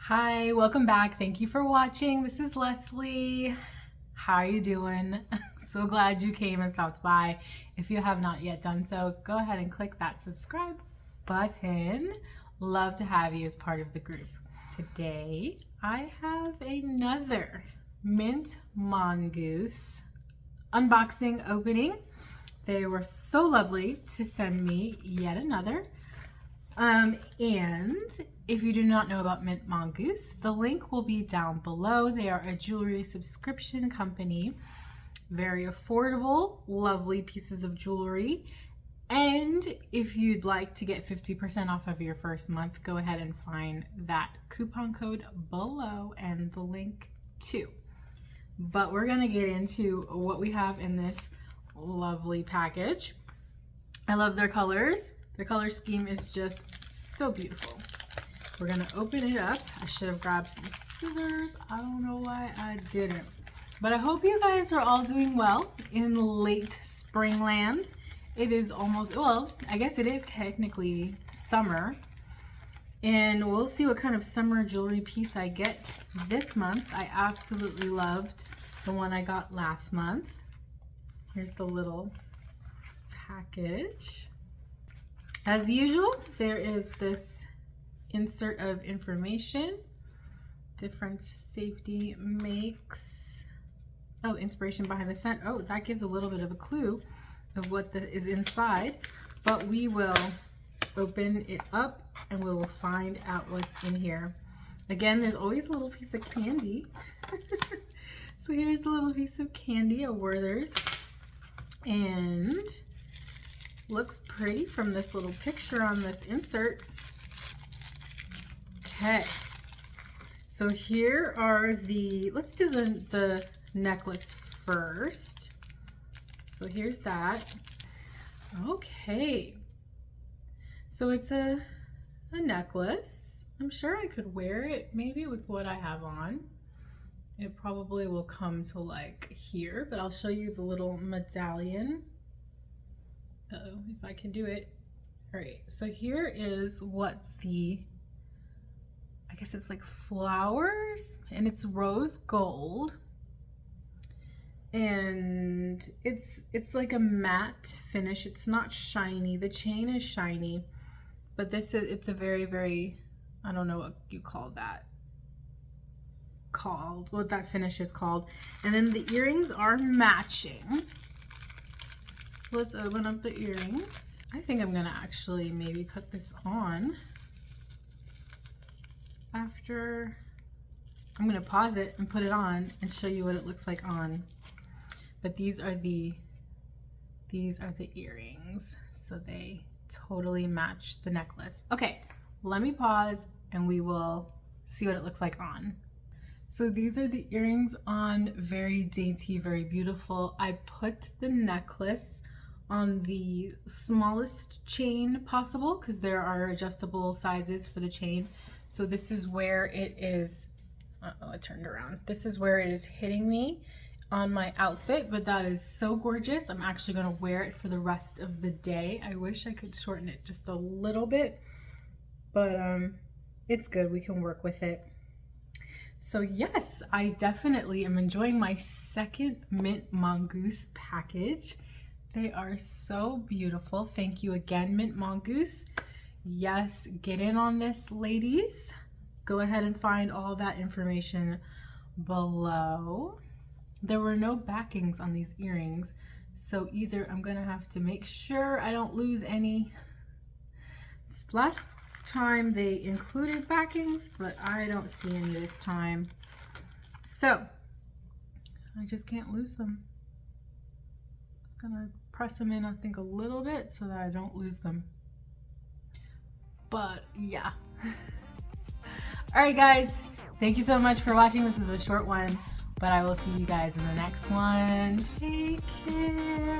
Hi, welcome back. Thank you for watching. This is Leslie. How are you doing? So glad you came and stopped by. If you have not yet done so, go ahead and click that subscribe button. Love to have you as part of the group. Today, I have another mint mongoose unboxing opening. They were so lovely to send me yet another. And if you do not know about Mint Mongoose, the link will be down below. They are a jewelry subscription company. Very affordable, lovely pieces of jewelry. And if you'd like to get 50% off of your first month, go ahead and find that coupon code below and the link too. But we're gonna get into what we have in this lovely package. I love their colors. The color scheme is just so beautiful. We're gonna open it up. I should have grabbed some scissors. I don't know why I didn't. But I hope you guys are all doing well in late springland. It is almost, well, I guess it is technically summer. And we'll see what kind of summer jewelry piece I get this month. I absolutely loved the one I got last month. Here's the little package. As usual, there is this insert of information, different safety makes. Oh, inspiration behind the scent. Oh, that gives a little bit of a clue of what is inside, but we will open it up and we will find out what's in here. Again, there's always a little piece of candy. So here's the little piece of candy, a Werther's, and looks pretty from this little picture on this insert. Okay, so here are the, let's do the necklace first. So here's that. Okay, so it's a necklace. I'm sure I could wear it maybe with what I have on. It probably will come to like here, but I'll show you the little medallion. Uh-oh, if I can do it. All right, so here is what I guess it's like flowers, and it's rose gold. And it's like a matte finish. It's not shiny. The chain is shiny, but it's a very, very, I don't know what you call that. What that finish is called. And then the earrings are matching. So let's open up the earrings. I think I'm gonna actually maybe put this on after. I'm gonna pause it and put it on and show you what it looks like on. But these are the earrings, so they totally match the necklace. Okay, let me pause and we will see what it looks like on. So these are the earrings on, very dainty, very beautiful. I put the necklace on the smallest chain possible because there are adjustable sizes for the chain. So this is where it is, uh-oh, I turned around. This is where it is hitting me on my outfit, but that is so gorgeous. I'm actually gonna wear it for the rest of the day. I wish I could shorten it just a little bit, but it's good, we can work with it. So yes, I definitely am enjoying my second Mint Mongoose package. They are so beautiful. Thank you again, Mint Mongoose. Yes, get in on this, ladies. Go ahead and find all that information below. There were no backings on these earrings, so either I'm gonna have to make sure I don't lose any. Last time they included backings, but I don't see any this time. So I just can't lose them. I'm gonna press them in, I think, a little bit so that I don't lose them. But yeah. All right, guys, thank you so much for watching. This was a short one, but I will see you guys in the next one. Take care.